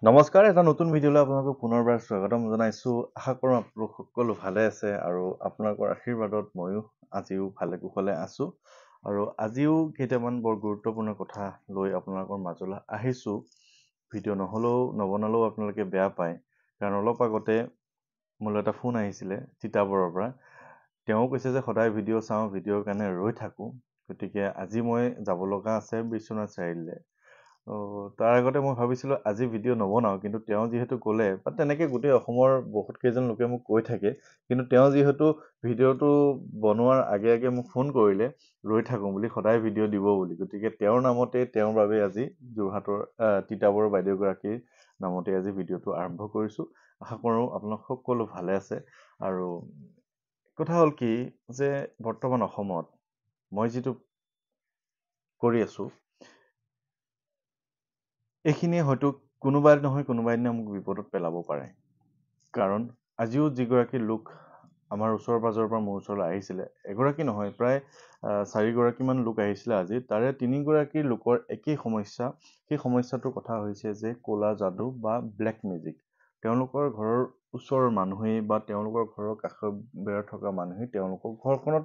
নমস্কাৰ, এটা নতুন ভিডিঅ'লৈ আপোনালোকক পুনৰবাৰ স্বাগতম জনাইছোঁ। আশা কৰোঁ আপোনালোক সকলো ভালে আছে আৰু আপোনালোকৰ আশীৰ্বাদত ময়ো আজিও ভালে কুশলে আছোঁ। আৰু আজিও কেইটামান বৰ গুৰুত্বপূৰ্ণ কথা লৈ আপোনালোকৰ মাজলৈ আহিছোঁ। ভিডিঅ' নবনালেও আপোনালোকে বেয়া পায়, কাৰণ অলপ আগতে মোলৈ এটা ফোন আহিছিলে তিতাবৰৰ পৰা। তেওঁ কৈছে যে সদায় ভিডিঅ' চাওঁ, ভিডিঅ'ৰ কাৰণে ৰৈ থাকোঁ। গতিকে আজি মই যাব লগা আছে বিশ্বনাথ চাৰিআলিলৈ। তাৰ আগতে মই ভাবিছিলোঁ আজি ভিডিঅ' নবনাওঁ, কিন্তু তেওঁ যিহেতু ক'লে বা তেনেকৈ গোটেই অসমৰ বহুত কেইজন লোকে মোক কৈ থাকে, কিন্তু তেওঁ যিহেতু ভিডিঅ'টো বনোৱাৰ আগে আগে মোক ফোন কৰিলে ৰৈ থাকোঁ বুলি, সদায় ভিডিঅ' দিব বুলি। গতিকে তেওঁৰ নামতে, তেওঁৰ বাবে আজি যোৰহাটৰ তিতাবৰৰ বাইদেউগৰাকীৰ নামতে আজি ভিডিঅ'টো আৰম্ভ কৰিছোঁ। আশা কৰোঁ আপোনালোক সকলো ভালে আছে। আৰু কথা হ'ল কি যে বৰ্তমান অসমত মই যিটো কৰি আছোঁ, এইখিনিয়ে হয়তো কোনোবা নহয় কোনোবা দিনা মোক বিপদত পেলাব পাৰে। কাৰণ আজিও যিগৰাকী লোক আমাৰ ওচৰ পাজৰৰ পৰা মোৰ ওচৰলৈ আহিছিলে, এগৰাকী নহয় প্ৰায় 4গৰাকীমান লোক আহিছিলে আজি, তাৰে 3গৰাকী লোকৰ একেই সমস্যা। সেই সমস্যাটোৰ কথা হৈছে যে ক'লা যাদু বা ব্লেক মেজিক। তেওঁলোকৰ ঘৰৰ ওচৰৰ মানুহেই বা তেওঁলোকৰ ঘৰৰ কাষৰ বেৰত থকা মানুহেই তেওঁলোকৰ ঘৰখনত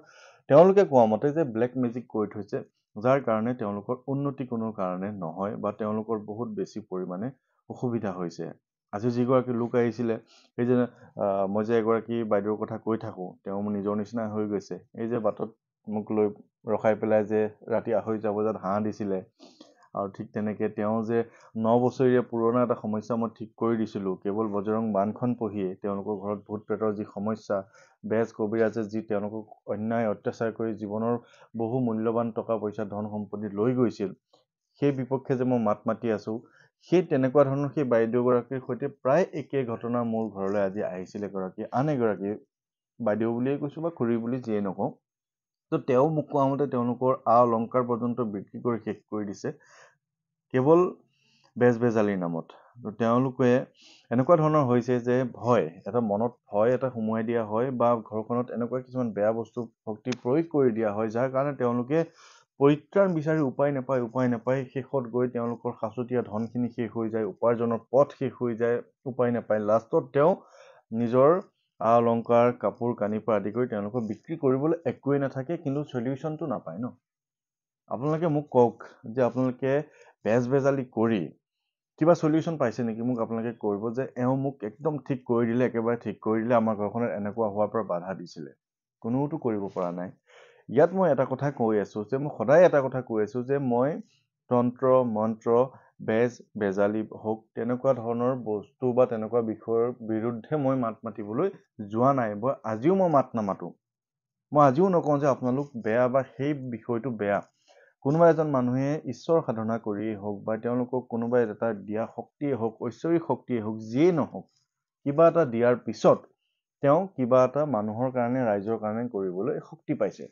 তেওঁলোকে কোৱা মতে যে ব্লেক মেজিক কৰি থৈছে, যাৰ কাৰণে তেওঁলোকৰ উন্নতি কোনো কাৰণে নহয় বা তেওঁলোকৰ বহুত বেছি পৰিমাণে অসুবিধা হৈছে। আজি যিগৰাকী লোক আহিছিলে, সেই যে মই যে এগৰাকী বাইদেউৰ কথা কৈ থাকোঁ, তেওঁ মোৰ নিজৰ নিচিনা হৈ গৈছে। এই যে বাটত মোক লৈ ৰখাই পেলাই যে ৰাতি 2:30 বজাত হাঁহ দিছিলে, আৰু ঠিক তেনেকৈ তেওঁ যে 9 বছৰীয়া পুৰণা এটা সমস্যা মই ঠিক কৰি দিছিলোঁ কেৱল বজৰং বাণখন পঢ়িয়ে। তেওঁলোকৰ ঘৰত ভূত প্ৰেতৰ যি সমস্যা, বেজ কবিৰাজে যি তেওঁলোকক অন্যায় অত্যাচাৰ কৰি জীৱনৰ বহু মূল্যৱান টকা পইচা ধন সম্পত্তি লৈ গৈছিল, সেই বিপক্ষে যে মই মাত মাতি আছোঁ, সেই তেনেকুৱা ধৰণৰ সেই বাইদেউগৰাকীৰ সৈতে প্ৰায় একেই ঘটনা মোৰ ঘৰলৈ আজি আহিছিল আন এগৰাকী বাইদেউ বুলিয়েই কৈছোঁ বা খুৰী বুলি যিয়েই নকওঁ। তো তেওঁ মোক কোৱা মতে তেওঁলোকৰ অলংকাৰ পৰ্যন্ত বিক্ৰী কৰি শেষ কৰি দিছে কেৱল বেজালিৰ নামত। তো তেওঁলোকে এনেকুৱা ধৰণৰ হৈছে যে এটা মনত ভয় এটা সোমোৱাই দিয়া হয়, বা ঘৰখনত এনেকুৱা কিছুমান বেয়া বস্তু শক্তি প্ৰয়োগ কৰি দিয়া হয়, যাৰ কাৰণে তেওঁলোকে পৰিত্ৰাণ বিচাৰি উপায় নাপায় শেষত গৈ তেওঁলোকৰ সাঁচতীয়া ধনখিনি শেষ হৈ যায়, উপাৰ্জনৰ পথ শেষ হৈ যায়, উপায় নাপায় লাষ্টত তেওঁ নিজৰ অলংকাৰ কাপোৰ কানিৰ পৰা আদি কৰি তেওঁলোকৰ বিক্ৰী কৰিবলৈ একোৱেই নাথাকে, কিন্তু চলিউশ্যনটো নাপায় ন। আপোনালোকে মোক কওক যে আপোনালোকে বেজালি কৰি কিবা চলিউশ্যন পাইছে নেকি? মোক আপোনালোকে কৰিব যে এওঁ মোক একদম ঠিক কৰি দিলে, একেবাৰে ঠিক কৰি দিলে, আমাৰ ঘৰখনত এনেকুৱা হোৱাৰ পৰা বাধা দিছিলে। কোনোতো কৰিব পৰা নাই। ইয়াত মই এটা কথা কৈ আছোঁ যে মই সদায় এটা কথা কৈ আছোঁ যে মই তন্ত্ৰ মন্ত্ৰ বেজালি হওক তেনেকুৱা ধৰণৰ বস্তু বা তেনেকুৱা বিষয়ৰ বিৰুদ্ধে মই মাত মাতিবলৈ যোৱা নাই, বা আজিও মই মাত নামাতোঁ। মই আজিও নকওঁ যে আপোনালোক বেয়া বা সেই বিষয়টো বেয়া। কোনোবা এজন মানুহে ঈশ্বৰ সাধনা কৰিয়েই হওক বা তেওঁলোকক কোনোবাই এটা দিয়া শক্তিয়ে হওক, ঐশ্বৰিক শক্তিয়ে হওক, যিয়েই নহওক, কিবা এটা দিয়াৰ পিছত তেওঁ কিবা এটা মানুহৰ কাৰণে, ৰাইজৰ কাৰণে কৰিবলৈ শক্তি পাইছে।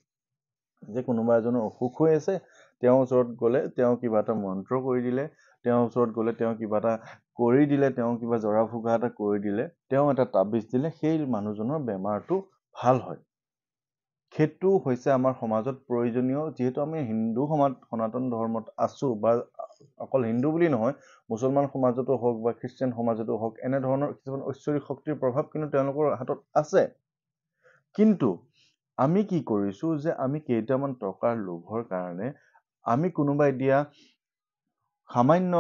যে কোনোবা এজনৰ অসুখ হৈ আছে, তেওঁৰ ওচৰত গ'লে তেওঁ কিবা এটা মন্ত্ৰ কৰি দিলে, তেওঁৰ ওচৰত গ'লে তেওঁ কিবা এটা কৰি দিলে, তেওঁ কিবা জৰা ফুকা এটা কৰি দিলে, তেওঁ এটা তাবিজ দিলে, সেই মানুহজনৰ বেমাৰটো ভাল হয়। সেইটো হৈছে আমাৰ সমাজত প্ৰয়োজনীয়, যিহেতু আমি হিন্দু সনাতন ধৰ্মত আছোঁ, বা অকল হিন্দু বুলি নহয়, মুছলমান সমাজতো হওক বা খ্ৰীষ্টিয়ান সমাজতো হওক, এনেধৰণৰ কিছুমান ঐশ্বৰিক শক্তিৰ প্ৰভাৱ কিন্তু তেওঁলোকৰ হাতত আছে। কিন্তু আমি কি কৰিছোঁ যে আমি কেইটামান টকাৰ লোভৰ কাৰণে আমি কোনোবাই দিয়া সামান্য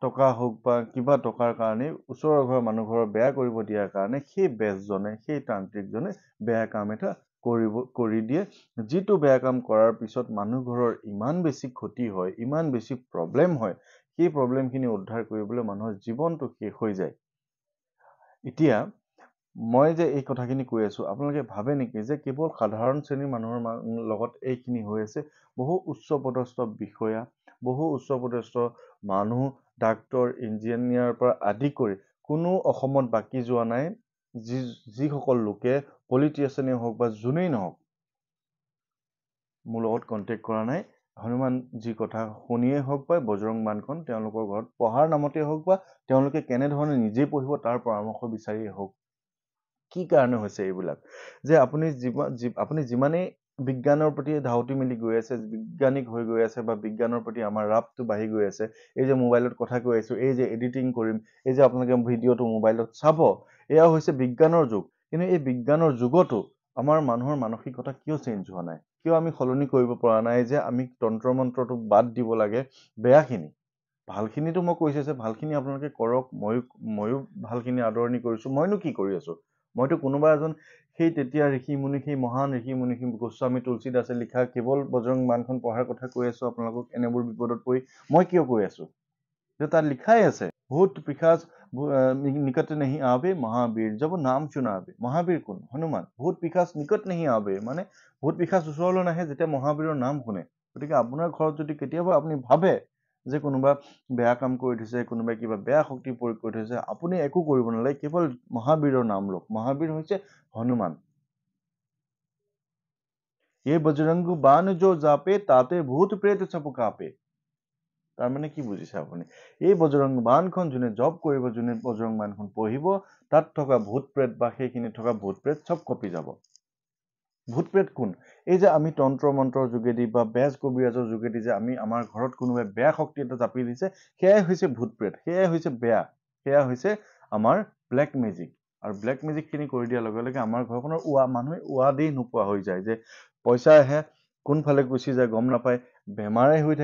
টকা হওক বা কিবা টকাৰ কাৰণে ওচৰৰ ঘৰৰ মানুহ ঘৰৰ বেয়া কৰিব দিয়াৰ কাৰণে সেই বেজজনে, সেই তান্ত্ৰিকজনে বেয়া কাম এটা কৰি দিয়ে, যিটো বেয়া কাম কৰাৰ পিছত মানুহ ঘৰৰ ইমান বেছি ক্ষতি হয়, ইমান বেছি প্ৰব্লেম হয়, সেই প্ৰব্লেমখিনি উদ্ধাৰ কৰিবলৈ মানুহৰ জীৱনটো শেষ হৈ যায়। এতিয়া মই যে এই কথাখিনি কৈ আছোঁ, আপোনালোকে ভাবে নেকি যে কেৱল সাধাৰণ শ্ৰেণীৰ মানুহৰ লগত এইখিনি হৈ আছে? বহু উচ্চপদস্থ বিষয়া, বহু উচ্চপদস্থ মানুহ, ডাক্তৰ, ইঞ্জিনিয়াৰৰ পৰা আদি কৰি কোনো অসমত বাকী যোৱা নাই, যিসকল লোকে পলিটিচিয়ানেই হওক বা যোনেই নহওক, মোৰ লগত কণ্টেক্ট কৰা নাই। হনুমান যি কথা শুনিয়েই হওক বা বজৰং বাণখন তেওঁলোকৰ ঘৰত পঢ়াৰ নামতেই হওক বা তেওঁলোকে কেনেধৰণে নিজেই পঢ়িব তাৰ পৰামৰ্শ বিচাৰিয়েই হওক, কি কাৰণে হৈছে এইবিলাক? যে আপুনি যিমানেই বিজ্ঞানৰ প্ৰতি ধাউতি মেলি গৈ আছে, বিজ্ঞানিক হৈ গৈ আছে বা বিজ্ঞানৰ প্ৰতি আমাৰ ৰাপটো বাঢ়ি গৈ আছে। এই যে মোবাইলত কথা কৈ আছো, এই যে এডিটিং কৰিম, এই যে আপোনালোকে ভিডিঅ'টো মোবাইলত চাব, এয়া হৈছে বিজ্ঞানৰ যুগ। কিন্তু এই বিজ্ঞানৰ যুগতো আমাৰ মানুহৰ মানসিকতা কিয় চেঞ্জ হোৱা নাই? কিয় আমি সলনি কৰিব পৰা নাই যে আমি তন্ত্ৰ মন্ত্ৰটো বাদ দিব লাগে, বেয়াখিনি? ভালখিনিতো মই কৈছো যে ভালখিনি আপোনালোকে কৰক, ময়ো ভালখিনি আদৰণি কৰিছো। মইনো কি কৰি আছো? মইতো কোনোবা এজন সেই তেতিয়া ঋষি-মুনি, সেই মহান ঋষি-মুনি গোস্বামী তুলসীদাসে লিখা কেৱল বজৰং বাণখন পঢ়াৰ কথা কৈ আছো আপোনালোকক। এনেবোৰ বিপদত পৰি মই কিয় কৈ আছো? যে তাত লিখাই আছে, ভূত পিশাচ নিকট नहीं आवे, মহাবীৰ जब নাম চুনাবে। মহাবীৰ কোন? হনুমান। ভূত পিশাচ নিকট नहीं आवे মানে ভূত পিশাচ ওচৰলৈ নাহে যেতিয়া মহাবীৰৰ নাম শুনে। গতিকে আপোনাৰ ঘৰত যদি কেতিয়াবা আপুনি ভাবে যে কোনোবা বেয়া কাম কৰি থৈছে, কোনোবাই কিবা বেয়া শক্তি প্ৰয়োগ কৰি থৈছে, আপুনি একো কৰিব নালাগে, কেৱল মহাবীৰৰ নাম লওক। মহাবীৰ হৈছে হনুমান। এই বজৰংগ বাণ जो जापे তাতে ভূত প্ৰেত সব কাঁপে। তাৰমানে কি বুজিছে আপুনি? এই বজৰং বাণখন যোনে জপ কৰিব, যোনে বজৰং বাণখন পঢ়িব, তাত থকা ভূত প্ৰেত বা সেইখিনি থকা ভূত প্ৰেত চব কঁপি যাব। ভূত প্ৰেত কোন? এই যে আমি তন্ত্ৰ মন্ত্ৰৰ যোগেদি বা বেজ কবিৰাজৰ যোগেদি যে আমাৰ ঘৰত কোনোবাই বেয়া শক্তি এটা জাপি দিছে, সেয়াই হৈছে ভূত প্ৰেত, সেয়াই হৈছে বেয়া, সেয়া হৈছে আমাৰ ব্লেক মেজিক। আৰু ব্লেক মেজিক খিনি কৰি দিয়াৰ লগে লগে আমাৰ ঘৰখনৰ মানুহে দি নোপোৱা হৈ যায়, যে পইচা আহে কোনফালে গুচি যায় গম নাপায়, বেমাৰে হৈ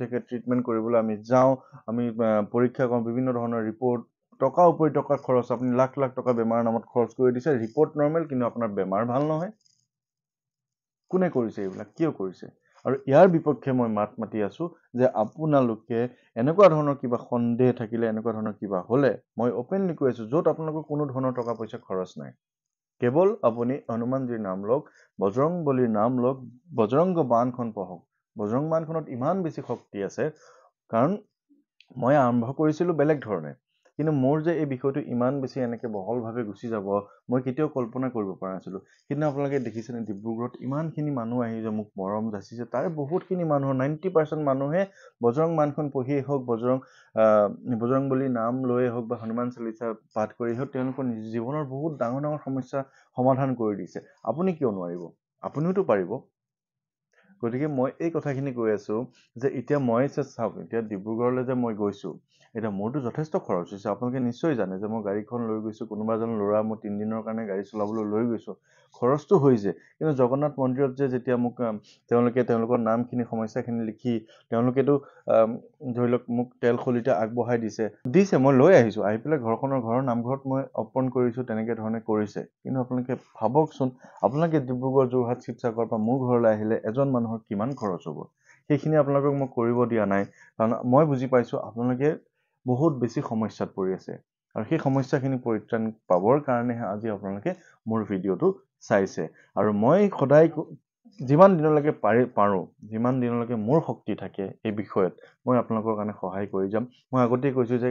থাকে, ট্ৰিটমেণ্ট কৰিবলৈ আমি যাওঁ, আমি পৰীক্ষা কৰোঁ, বিভিন্ন ধৰণৰ ৰিপৰ্ট, টকা উপৰি টকা খৰচ, আপুনি লাখ লাখ টকা বেমাৰৰ নামত খৰচ কৰি দিছে, ৰিপৰ্ট নৰ্মেল কিন্তু আপোনাৰ বেমাৰ ভাল নহয়। কোনে কৰিছে এইবিলাক? কিয় কৰিছে? আৰু ইয়াৰ বিপক্ষে মই মাত মাতি আছো যে আপোনালোকে এনেকুৱা ধৰণৰ কিবা সন্দেহ থাকিলে, এনেকুৱা ধৰণৰ কিবা হলে, মই অপেনলি কৈ আছো, য'ত আপোনালোকৰ কোনো ধৰণৰ টকা পইচা খৰচ নাই, কেৱল আপুনি হনুমানজীৰ নাম লওক, বজৰং বলীৰ নাম লওক, বজৰংগ বাণখন পঢ়ক। বজৰং বাণখনত ইমান বেছি শক্তি আছে, কাৰণ মই আৰম্ভ কৰিছিলো বেলেগ ধৰণে, কিন্তু মোৰ যে এই বিষয়টো ইমান বেছি এনেকে বহলভাৱে গুচি যাব, মই কেতিয়াও কল্পনা কৰিব পৰা নাছিলো। কিন্তু আপোনালোকে দেখিছেনে, ডিব্ৰুগড়ত ইমানখিনি মানুহ আহি যে মোক মৰম যাচিছে, তাৰে বহুতখিনি মানুহৰ 90% মানুহে বজৰং বাণখন পঢ়িয়েই হওক, বজৰং বলীৰ নাম লৈয়ে হওক বা হনুমান চালিচা পাঠ কৰি হওক, তেওঁলোকৰ জীৱনৰ বহুত ডাঙৰ ডাঙৰ সমস্যা সমাধান কৰি দিছে। আপুনি কিয় নোৱাৰিব? আপুনিওতো পাৰিব। গতিকে মই এই কথাখিনি কৈ আছো যে এতিয়া মই চাওক, এতিয়া ডিব্ৰুগড়লৈ যে মই গৈছো, এতিয়া মোৰতো যথেষ্ট খৰচ হৈছে। আপোনালোকে নিশ্চয় জানে যে মই গাড়ীখন লৈ গৈছো, কোনোবা এজন ল'ৰা মই 3 দিনৰ কাৰণে গাড়ী চলাবলৈ লৈ গৈছো, খৰচটো হৈছে। কিন্তু জগন্নাথ মন্দিৰত যেতিয়া মোক তেওঁলোকে তেওঁলোকৰ নামখিনি, সমস্যাখিনি লিখি, তেওঁলোকেতো ধৰি লওক মোক তেল খলিতে আগবঢ়াই দিছে, মই লৈ আহিছো, আহি পেলাই ঘৰৰ নামঘৰত মই অৰ্পণ কৰিছো, তেনেকে ধৰণে কৰিছে। কিন্তু আপোনালোকে ভাবকচোন, আপোনালোকে ডিব্ৰুগড়, যোৰহাট, শিৱসাগৰৰ পৰা মোৰ ঘৰলৈ আহিলে এজন মানুহৰ কিমান খৰচ হ'ব? সেইখিনি আপোনালোকক মই কৰিব দিয়া নাই, কাৰণ মই বুজি পাইছো আপোনালোকে বহুত বেছি সমস্যাত পৰি আছে, আৰু সেই সমস্যাখিনি পৰিত্ৰাণ পাবৰ কাৰণেহে আজি আপোনালোকে মোৰ ভিডিঅ'টো চাইছে। আৰু মই সদায় যিমান দিনলৈকে পাৰো, যিমান দিনলৈকে মোৰ শক্তি থাকে এই বিষয়ত, মই আপোনালোকৰ কাৰণে সহায় কৰি যাম। মই আগতেই কৈছো যে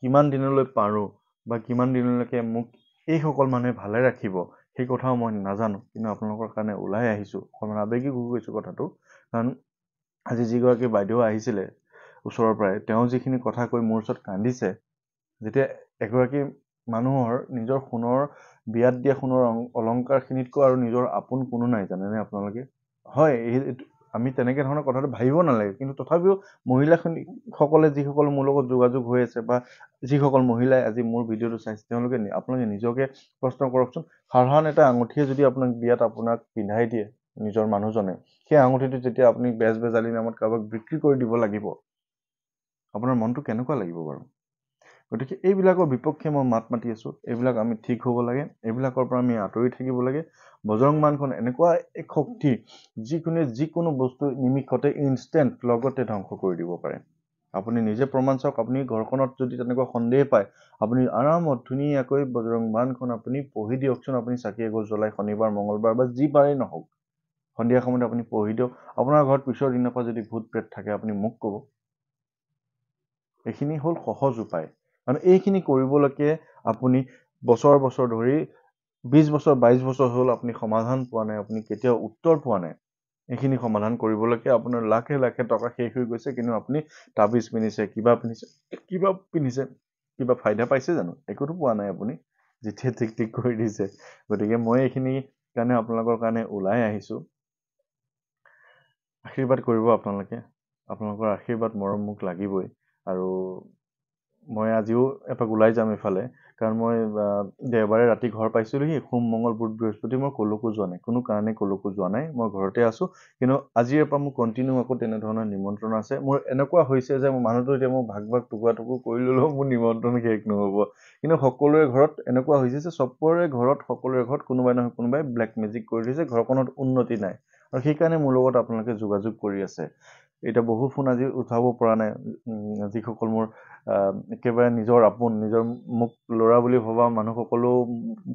কিমান দিনলৈ পাৰো বা কিমান দিনলৈকে মোক এইসকল মানুহে ভালে ৰাখিব, সেই কথাও মই নাজানো, কিন্তু আপোনালোকৰ কাৰণে ওলাই আহিছো। অকণমান আৱেগিক হৈ গৈছো কথাটো, কাৰণ আজি যিগৰাকী বাইদেউ আহিছিলে ওচৰৰ পৰাই, তেওঁ যিখিনি কথা কৈ মোৰ ওচৰত কান্দিছে, যেতিয়া এগৰাকী মানুহৰ নিজৰ সোণৰ, বিয়াত দিয়া সোণৰ অলংকাৰখিনিতকৈ আৰু নিজৰ আপোন কোনো নাই, জানেনে আপোনালোকে? হয়, আমি তেনেকে ধৰণৰ কথাটো ভাবিব নালাগে, কিন্তু তথাপিও মহিলাসকলে যিসকল মোৰ লগত যোগাযোগ হৈ আছে, বা যিসকল মহিলাই আজি মোৰ ভিডিঅ'টো চাইছে, আপোনালোকে নিজকে প্ৰশ্ন কৰকচোন। সাধাৰণ এটা আঙুঠিয়ে যদি আপোনাক পিন্ধাই দিয়ে নিজৰ মানুহজনে, সেই আঙুঠিটো যেতিয়া আপুনি বেজালি নামত কাৰোবাক বিক্ৰী কৰি দিব লাগিব, আপোনাৰ মনটো কেনেকুৱা লাগিব বাৰু? গতিকে এইবিলাকৰ বিপক্ষে মই মাত মাতি আছো। এইবিলাক আমি ঠিক হ'ব লাগে, এইবিলাকৰ পৰা আমি আঁতৰি থাকিব লাগে। বজৰং বাণখন এনেকুৱা এক শক্তি, যিকোনো বস্তু নিমিষতে ইনষ্টেণ্ট লগতে ধ্বংস কৰি দিব পাৰে। আপুনি নিজে প্ৰমাণ চাওক। আপুনি ঘৰখনত যদি তেনেকুৱা সন্দেহ পায়, আপুনি আৰামত ধুনীয়াকৈ বজৰং বাণখন আপুনি পঢ়ি দিয়কচোন। আপুনি চাকি এগছ জ্বলাই শনিবাৰ, মঙলবাৰ বা যি বাৰেই নহওক, সন্ধিয়া সময়ত আপুনি পঢ়ি দিয়ক। আপোনাৰ ঘৰত পিছৰ দিনৰ পৰা যদি ভূত প্ৰেত থাকে, আপুনি মোক ক'ব। এইখিনি হ'ল সহজ উপায়, কাৰণ এইখিনি কৰিবলৈকে আপুনি বছৰ বছৰ ধৰি 20 বছৰ 22 বছৰ হ'ল আপুনি সমাধান পোৱা নাই, আপুনি কেতিয়াও উত্তৰ পোৱা নাই। এইখিনি সমাধান কৰিবলৈকে আপোনাৰ লাখে লাখে টকা শেষ হৈ গৈছে, কিন্তু আপুনি তাবিজ পিন্ধিছে, কিবা পিন্ধিছে, কিবা ফাইদা পাইছে জানো? একোতো পোৱা নাই আপুনি, যেতিয়া ঠিক কৰি দিছে। গতিকে মই এইখিনি কাৰণে আপোনালোকৰ কাৰণে ওলাই আহিছো। আশীৰ্বাদ কৰিব আপোনালোকে। আপোনালোকৰ আশীৰ্বাদ মৰম মোক লাগিবই। আৰু মই আজিও এপাক ওলাই যাম এইফালে, কাৰণ মই দেওবাৰে ৰাতি ঘৰ পাইছিলোহি। সোম মঙল বুধ বৃহস্পতি মই ক'লৈকো যোৱা নাই, কোনো কাৰণে ক'লৈকো যোৱা নাই, মই ঘৰতে আছোঁ। কিন্তু আজিৰ পৰা মোৰ কণ্টিনিউ আকৌ তেনেধৰণৰ নিমন্ত্ৰণ আছে। মোৰ এনেকুৱা হৈছে যে মোৰ মানুহটো এতিয়া মই ভাগ ভাগ টুকুৰা টুকুৰ কৰি ল'লেও মোৰ নিমন্ত্ৰণ শেষ নহ'ব। কিন্তু সকলোৰে ঘৰত এনেকুৱা হৈছে যে সকলোৰে ঘৰত কোনোবাই নহয় কোনোবাই ব্লেক মেজিক কৰি দিছে, ঘৰখনত উন্নতি নাই। আৰু সেইকাৰণে মোৰ লগত আপোনালোকে যোগাযোগ কৰি আছে। এতিয়া বহু ফোন আজি উঠাব পৰা নাই, যিসকল মোৰ একেবাৰে নিজৰ আপোন, নিজৰ মোক ল'ৰা বুলি ভবা মানুহসকলেও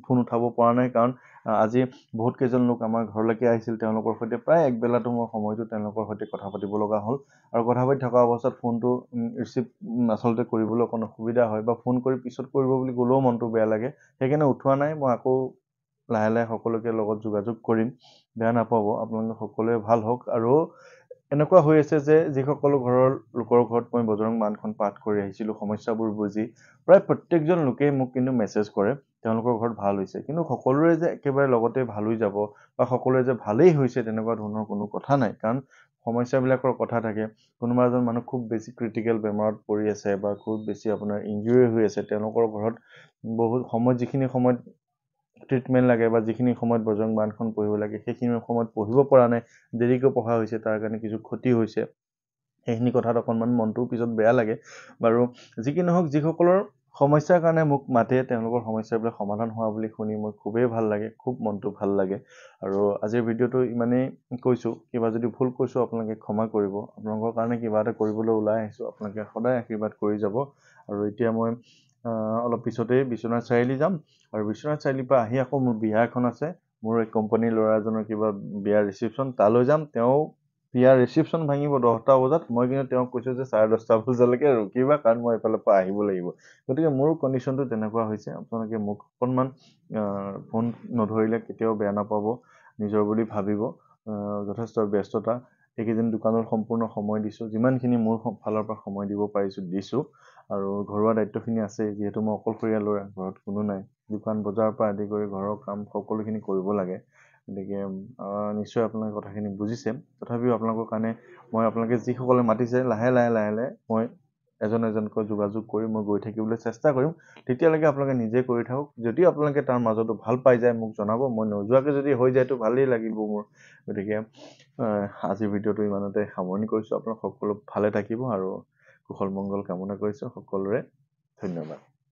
ফোন উঠাব পৰা নাই। কাৰণ আজি বহুত কেইজন লোক আমাৰ ঘৰলৈকে আহিছিল, তেওঁলোকৰ সৈতে প্ৰায় একবেলাটো মই সময়টো তেওঁলোকৰ সৈতে কথা পাতিব লগা হ'ল। আৰু কথা পাতি থকা অৱস্থাত ফোনটো ৰিচিভ আচলতে কৰিবলৈ অকণ অসুবিধা হয়, বা ফোন কৰি পিছত কৰিব বুলি ক'লেও মনটো বেয়া লাগে। সেইকাৰণে উঠোৱা নাই। মই আকৌ লাহে লাহে সকলোকে লগত যোগাযোগ কৰিম, বেয়া নাপাব। আপোনালোকে সকলোৱে ভাল হওক। আৰু এনেকুৱা হৈ আছে যে যিসকল লোকৰ ঘৰত মই বজৰং বাণখন পাঠ কৰি আহিছিলোঁ, সমস্যাবোৰ বুজি প্ৰায় প্ৰত্যেকজন লোকেই মোক কিন্তু মেছেজ কৰে তেওঁলোকৰ ঘৰত ভাল হৈছে। কিন্তু সকলোৰে যে একেবাৰে লগতে ভাল হৈ যাব বা সকলোৰে যে ভালেই হৈছে তেনেকুৱা ধৰণৰ কোনো কথা নাই। কাৰণ সমস্যাবিলাকৰ কথা থাকে। কোনোবা এজন মানুহ খুব বেছি ক্ৰিটিকেল বেমাৰত পৰি আছে বা খুব বেছি আপোনাৰ ইনজুৰি হৈ আছে, তেওঁলোকৰ ঘৰত বহুত সময়ত যিখিনি সময়ত ট্ৰিটমেণ্ট লাগে বা যিখিনি সময়ত বজৰং বাণখন পঢ়িব লাগে সেইখিনি সময়ত পঢ়িব পৰা নাই, দেৰিকৈ পঢ়া হৈছে, তাৰ কাৰণে কিছু ক্ষতি হৈছে। সেইখিনি কথাত অকণমান মনটো পিছত বেয়া লাগে। বাৰু যি কি নহওক, যিসকলৰ সমস্যাৰ কাৰণে মোক মাতে, তেওঁলোকৰ সমস্যাবিলাক সমাধান হোৱা বুলি শুনি মই খুবেই ভাল লাগে, খুব মনটো ভাল লাগে। আৰু আজিৰ ভিডিঅ'টো ইমানেই কৈছোঁ। কিবা যদি ভুল কৈছোঁ আপোনালোকে ক্ষমা কৰিব। আপোনালোকৰ কাৰণে কিবা এটা কৰিবলৈ ওলাই আহিছোঁ, আপোনালোকে সদায় আশীৰ্বাদ কৰি যাব। আৰু এতিয়া মই অলপ পিছতেই বিশ্বনাথ চাৰিআলি যাম। আৰু বিশ্বনাথ চাৰিআলিৰ পৰা আহি আকৌ মোৰ বিয়া এখন আছে, মোৰ এই কোম্পানীৰ ল'ৰা এজনৰ কিবা বিয়াৰ ৰিচিপশ্যন, তালৈ যাম। তেওঁ বিয়াৰ ৰিচিপশ্যন ভাঙিব 10টা বজাত। মই কিন্তু তেওঁক কৈছোঁ যে 10:30 বজালৈকে ৰখিবা, কাৰণ মই এইফালৰ পৰা আহিব লাগিব। গতিকে মোৰ কণ্ডিশ্যনটো তেনেকুৱা হৈছে। আপোনালোকে মোক অকণমান ফোন নধৰিলে কেতিয়াও বেয়া নাপাব, নিজৰ বুলি ভাবিব। যথেষ্ট ব্যস্ততা, এইকেইদিন দোকানত সম্পূৰ্ণ সময় দিছোঁ, যিমানখিনি মোৰ ফালৰ পৰা সময় দিব পাৰিছোঁ দিছোঁ। আৰু ঘৰুৱা দায়িত্বখিনি আছেই, যিহেতু মই অকলশৰীয়া ল'ৰা, ঘৰত কোনো নাই। দোকান বজাৰৰ পৰা আদি কৰি ঘৰৰ কাম সকলোখিনি কৰিব লাগে। গতিকে নিশ্চয় আপোনালোকে কথাখিনি বুজিছে। তথাপিও আপোনালোকৰ কাৰণে মই আপোনালোকে যিসকলে মাতিছে লাহে লাহে মই এজন এজনকৈ যোগাযোগ কৰি মই গৈ থাকিবলৈ চেষ্টা কৰিম। তেতিয়ালৈকে আপোনালোকে নিজে কৰি থাকক। যদি আপোনালোকে তাৰ মাজতো ভাল পাই যায় মোক জনাব। মই নোযোৱাকৈ যদি হৈ যায়তো ভালেই লাগিব মোৰ। গতিকে আজিৰ ভিডিঅ'টো ইমানতে সামৰণি কৰিছোঁ। আপোনালোক সকলো ভালে থাকিব আৰু কুশল মংগল কামনা কৰিছোঁ সকলোৰে। ধন্যবাদ।